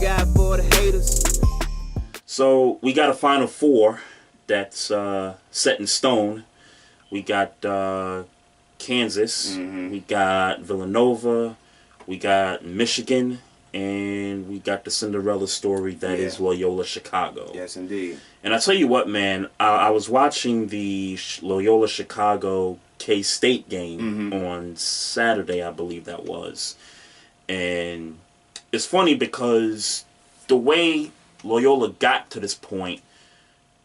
got for the haters. So we got a Final Four that's set in stone. We got Kansas, we got Villanova, we got Michigan, and we got the Cinderella story that is Loyola-Chicago. Yes, indeed. And I tell you what, man, I was watching the Loyola-Chicago K-State game on Saturday, I believe that was. And it's funny because the way Loyola got to this point,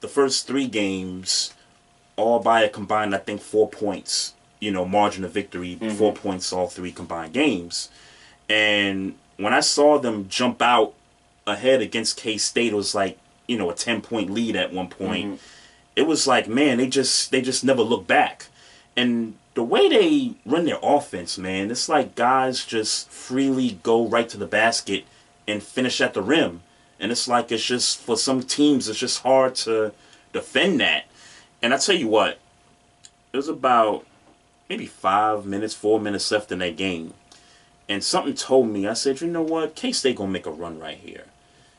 the first 3 games, all by a combined, I think, 4 points, margin of victory, 4 points all 3 combined games. And when I saw them jump out ahead against K-State, it was like, a 10-point lead at one point. It was like, man, they just never look back. And the way they run their offense, man, it's like guys just freely go right to the basket and finish at the rim. And it's like, it's just, for some teams, it's just hard to defend that. And I tell you what, it was about maybe 4 minutes left in that game. And something told me, I said, you know what, K-State gonna make a run right here.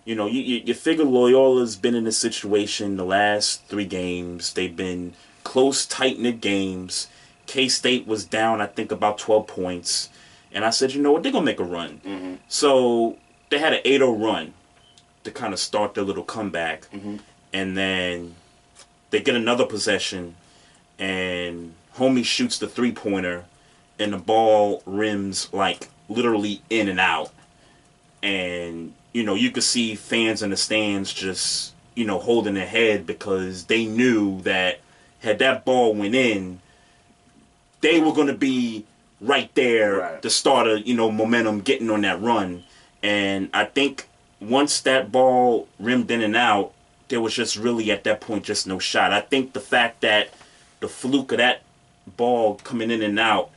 You figure Loyola's been in this situation the last 3 games. They've been close, tight-knit games. K-State was down, I think, about 12 points. And I said, you know what, they're gonna make a run. So they had an 8-0 run to kind of start their little comeback. And then they get another possession, and homie shoots the 3-pointer, and the ball rims, like, literally in and out. And, you could see fans in the stands just, holding their head because they knew that had that ball went in, they were going to be right there to start a, momentum getting on that run. And I think once that ball rimmed in and out, there was just really at that point just no shot. I think the fact that the fluke of that ball coming in and out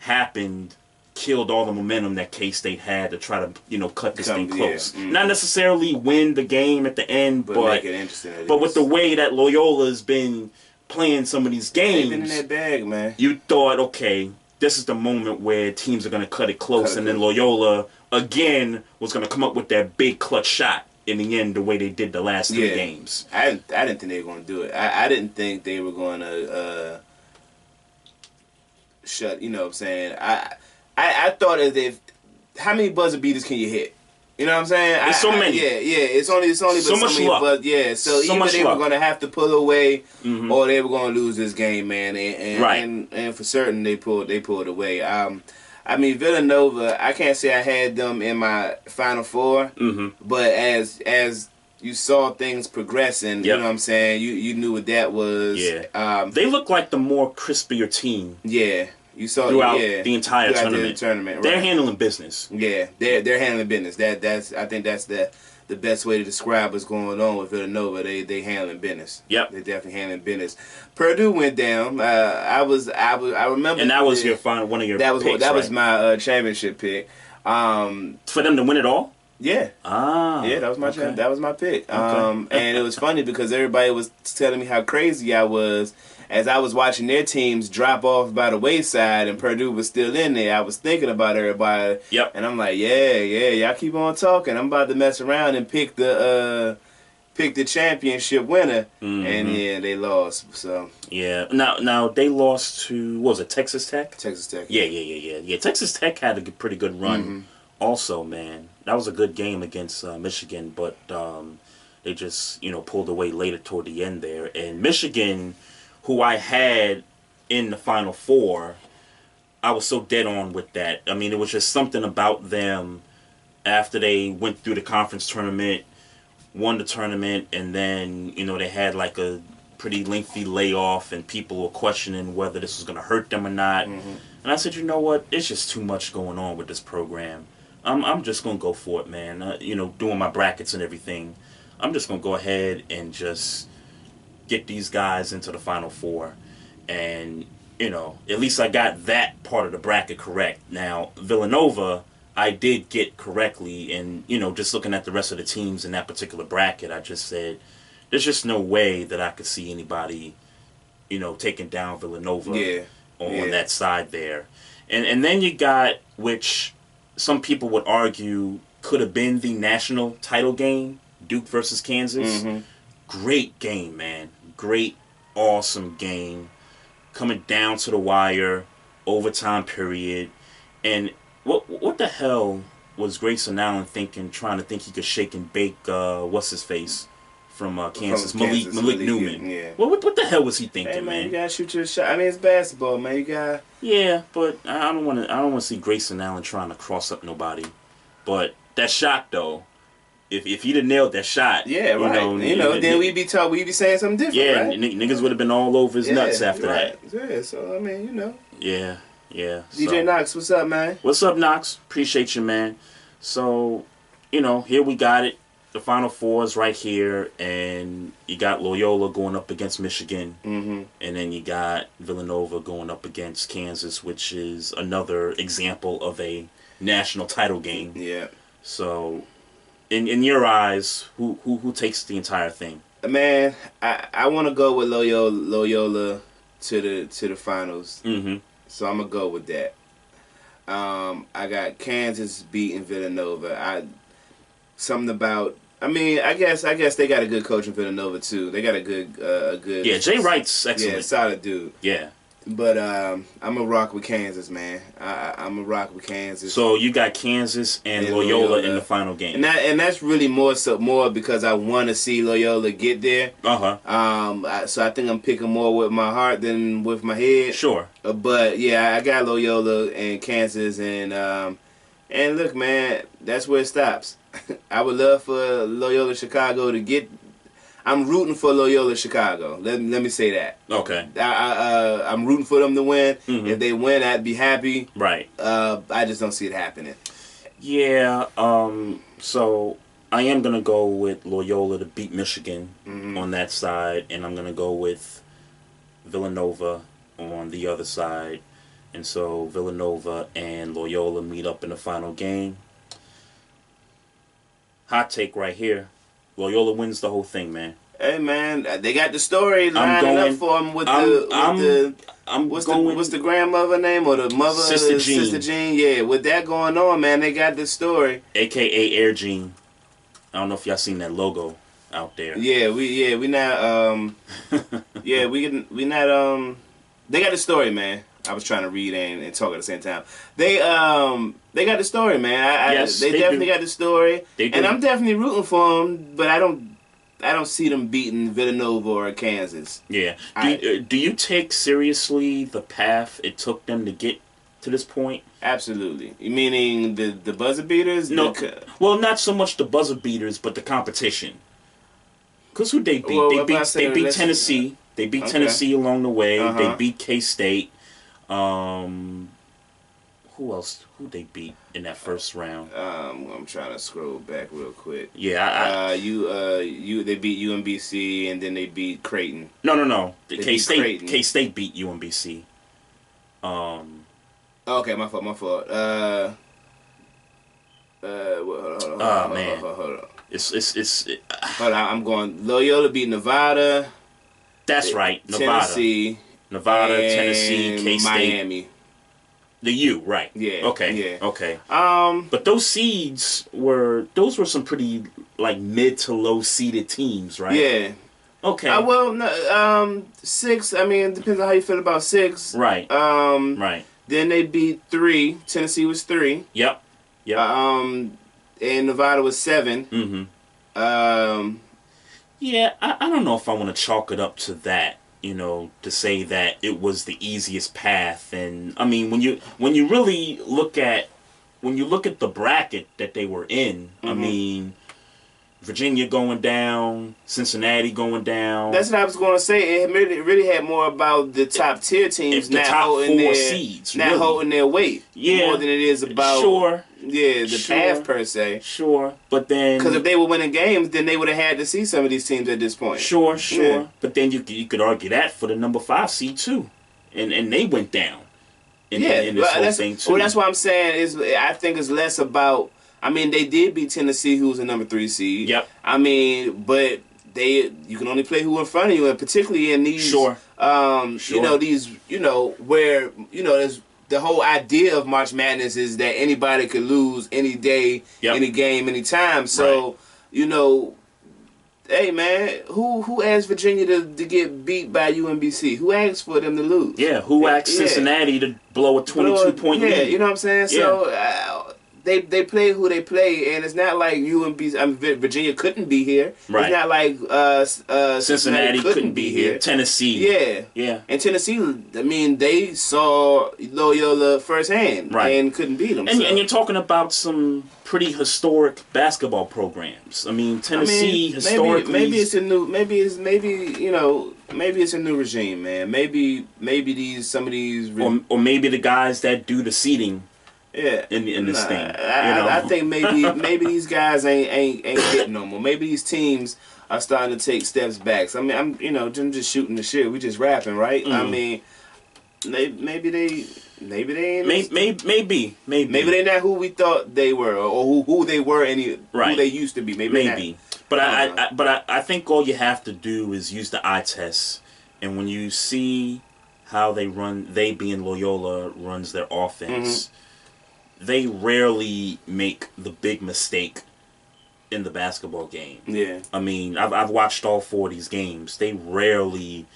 happened killed all the momentum that K-State had to try to, cut this thing close. Not necessarily win the game at the end, but make it interesting. But with the way that Loyola's been playing some of these games, they've been in that bag, man. You thought, okay, this is the moment where teams are going to cut it close, and then Loyola again was going to come up with that big clutch shot in the end, the way they did the last 3 games. I didn't think they were going to do it. I didn't think they were going to shut. You know what I'm saying? I thought as if, how many buzzer beaters can you hit? You know what I'm saying? There's so many. It's only so much many luck. So either they were going to have to pull away, or they were going to lose this game, man. And for certain they pulled away. I mean, Villanova, I can't say I had them in my Final Four, but as you saw things progressing, you know what I'm saying, you knew what that was. They look like the more crispier team. You saw throughout the entire tournament. They're handling business. They're handling business. I think that's the best way to describe what's going on with Villanova. They handling business. Yep. They definitely handling business. Purdue went down. I remember. And that was one of your picks, that was my championship pick. For them to win it all? Yeah. Yeah, that was my that was my pick. And it was funny because everybody was telling me how crazy I was as I was watching their teams drop off by the wayside and Purdue was still in there. I was thinking about everybody. Yep. And I'm like, y'all keep on talking. I'm about to mess around and pick the championship winner. And they lost. So now they lost to, what was it, Texas Tech? Texas Tech. Yeah. Texas Tech had a pretty good run. Also, man, that was a good game against Michigan, but they just pulled away later toward the end there. And Michigan, who I had in the Final Four, I was so dead on with that. I mean, it was just something about them after they went through the conference tournament, won the tournament, and then, they had like a pretty lengthy layoff and people were questioning whether this was going to hurt them or not. And I said, you know what? It's just too much going on with this program. I'm just going to go for it, man. Doing my brackets and everything. I'm just going to go ahead and just get these guys into the Final Four. And, at least I got that part of the bracket correct. Now, Villanova, I did get correctly. And, just looking at the rest of the teams in that particular bracket, I just said, there's just no way that I could see anybody, taking down Villanova on that side there. And then you got, which some people would argue could have been the national title game, Duke versus Kansas. Mm-hmm. Great game, man. Great, awesome game. Coming down to the wire, overtime period. And what the hell was Grayson Allen trying to think he could shake and bake, what's his face? From Kansas, Malik Newman. Yeah. What the hell was he thinking, hey, man? You gotta shoot your shot. I mean, it's basketball, man. You got. Yeah, but I don't want to see Grayson Allen trying to cross up nobody. But that shot, though, if he'd have nailed that shot, yeah, right. Then we'd be saying something different. Yeah, right? Niggas would have been all over his nuts after that. Yeah, so I mean, Yeah. DJ Knox, what's up, man? What's up, Knox? Appreciate you, man. So, here we got it. The Final Four is right here, and you got Loyola going up against Michigan, mm-hmm. and then you got Villanova going up against Kansas, which is another example of a national title game. Yeah. So, in your eyes, who takes the entire thing? Man, I want to go with Loyola to the finals. Mm-hmm. So I'm gonna go with that. I got Kansas beating Villanova. I guess they got a good coach in Villanova too. They got a good. Yeah, Jay Wright's excellent. Yeah, solid dude. Yeah. But I'm gonna rock with Kansas, man. I'm gonna rock with Kansas. So you got Kansas and Loyola in the final game, and that's really more because I want to see Loyola get there. So I think I'm picking more with my heart than with my head. Sure. But yeah, I got Loyola and Kansas, and look, man, that's where it stops. I would love for Loyola-Chicago to get. I'm rooting for Loyola-Chicago. Let me say that. Okay. I'm rooting for them to win. Mm-hmm. If they win, I'd be happy. Right. I just don't see it happening. Yeah. So I am gonna go with Loyola to beat Michigan on that side, and I'm gonna go with Villanova on the other side, and so Villanova and Loyola meet up in the final game. Hot take right here. Loyola wins the whole thing, man. Hey, man, they got the story lining up for them what's the grandmother name or the mother? Sister Jean. Sister Jean, yeah. With that going on, man, they got the story. AKA Air Jean. I don't know if y'all seen that logo out there. Yeah, we not they got the story, man. I was trying to read and talk at the same time. They got the story, man. Yes, they definitely got the story, They do. and I'm definitely rooting for them. But I don't see them beating Villanova or Kansas. Yeah. Do you take seriously the path it took them to get to this point? Absolutely. Meaning the buzzer beaters? No. Well, not so much the buzzer beaters, but the competition. Because who they beat? Well, they beat Tennessee. They beat Tennessee along the way. They beat K-State. Who else? Who they beat in that first round? I'm trying to scroll back real quick. Yeah, they beat UMBC and then they beat Creighton. No. K-State beat UMBC. Okay, my fault. Hold on. Hold on. Hold on, I'm going. Loyola beat Nevada. That's right, Tennessee, Tennessee, K-State, Miami. The U, right? Yeah. Okay. Yeah. Okay. But those seeds were some pretty like mid to low seeded teams, right? Yeah. Okay. Well, no, 6. I mean, it depends on how you feel about 6. Right. Right. Then they beat 3. Tennessee was 3. Yep. And Nevada was 7. Mm-hmm. Yeah, I don't know if I want to chalk it up to that, to say that it was the easiest path. And I mean, when you really look at the bracket that they were in, I mean, Virginia going down, Cincinnati going down. That's what I was going to say. It really had more about the top tier teams the top 4 seeds, not holding their weight. Yeah, more than it is about the path per se. Sure, but then because if they were winning games, then they would have had to see some of these teams at this point. Sure. Yeah. But then you could argue that for the number 5 seed too, and they went down. In this whole thing too. Well, that's what I'm saying. I think it's less about. I mean, they did beat Tennessee, who was a number 3 seed. Yep. I mean, but you can only play who in front of you, and particularly in these, sure. these, where there's the whole idea of March Madness is that anybody could lose any day, any game, any time. So, you know, hey man, who asked Virginia to get beat by UMBC? Who asked for them to lose? Yeah, who asked Cincinnati to blow a 22-point lead? Yeah, you know what I'm saying? Yeah. So they play who they play, and it's not like UMBC. I mean, Virginia couldn't be here. Right. It's not like Cincinnati couldn't be here. Tennessee. Yeah. And Tennessee, I mean, they saw Loyola firsthand and couldn't beat them. And you're talking about some pretty historic basketball programs. I mean, Tennessee historically. Maybe it's a new. Maybe it's a new regime, man. Maybe some of these. Or maybe the guys that do the seeding. Yeah, in this thing, I think maybe these guys ain't getting no more. Maybe these teams are starting to take steps back. So, I mean, I'm just shooting the shit. We just rapping, right? I mean, maybe they ain't. Maybe they're not who we thought they were, or who they were, who they used to be. Maybe. But I think all you have to do is use the eye test, and when you see how they being Loyola runs their offense. They rarely make the big mistake in the basketball game. Yeah. I mean, I've watched all 4 of these games. They rarely,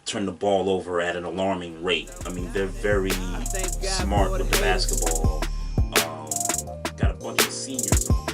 turn the ball over at an alarming rate. I mean, they're very smart with the basketball. Got a bunch of seniors on